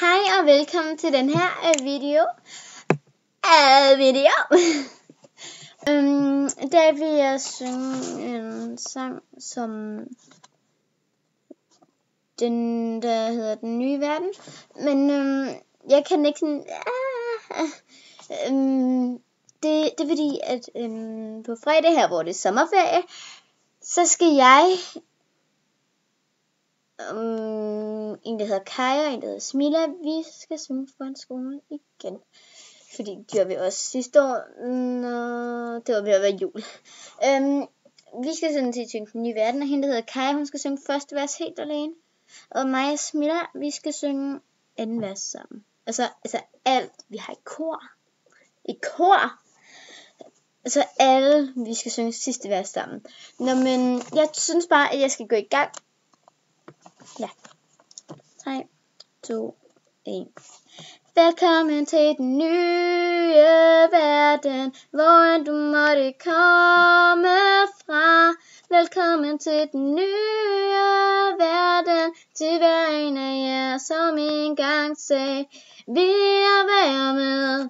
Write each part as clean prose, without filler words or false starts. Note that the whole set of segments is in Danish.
Hej og velkommen til den her video. Der vil jeg synge en sang, som den der hedder Den Nye Verden. Men jeg kan ikke sådan. Det er fordi at på fredag her, hvor det er sommerferie, så skal jeg en der hedder Kaja og en der hedder Smilla, vi skal synge foran skolen igen. Fordi det gjorde vi også sidste år, når det var ved at være jul. Vi skal sådan til synge Den Nye Verden, og hende der hedder Kaja, hun skal synge første vers helt alene. Og mig og Smilla, vi skal synge anden vers sammen. Altså alt, vi har i kor. Altså alle, vi skal synge sidste vers sammen. Nå, men jeg synes bare, at jeg skal gå i gang. Ja. 3, 2, 1. Velkommen til den nye verden, hvor du måtte komme fra. Velkommen til den nye verden, til hver en af jer, som engang sagde, vil jeg være med?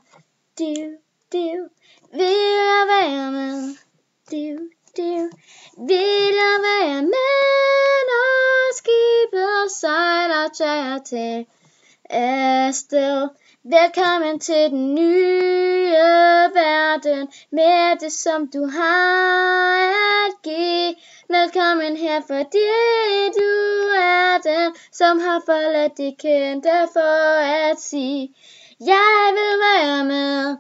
Vil jeg være med? Vil jeg være med, når skibet sejler tager til afsted? Velkommen til den nye verden, med det som du har at give. Velkommen her, fordi du er den, som har forladt det kendte for at sige, jeg vil være med.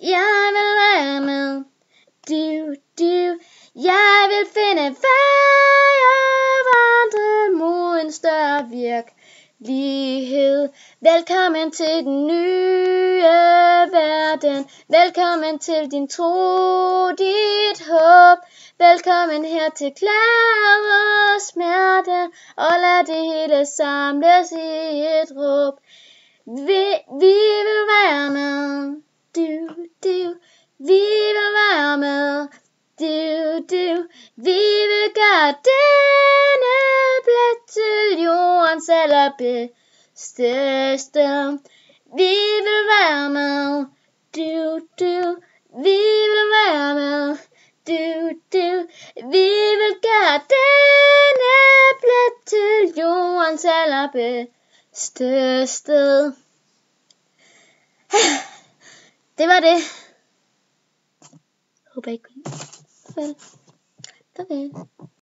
Jeg vil være med. Jeg vil finde vej og vandre mod en større virkelighed. Velkommen til den nye verden. Velkommen til din tro, dit håb. Velkommen her til glæde og smerte, og lad det hele samles i et råb. Vi vil være med. Vi vil være med. Vi vil gøre denne plet til jordens allerbedste sted. Vi vil være med. Vi vil være med. Vi vil gøre denne plet til jordens allerbedste sted. Det var det. Håber I kunne lide. Farvel.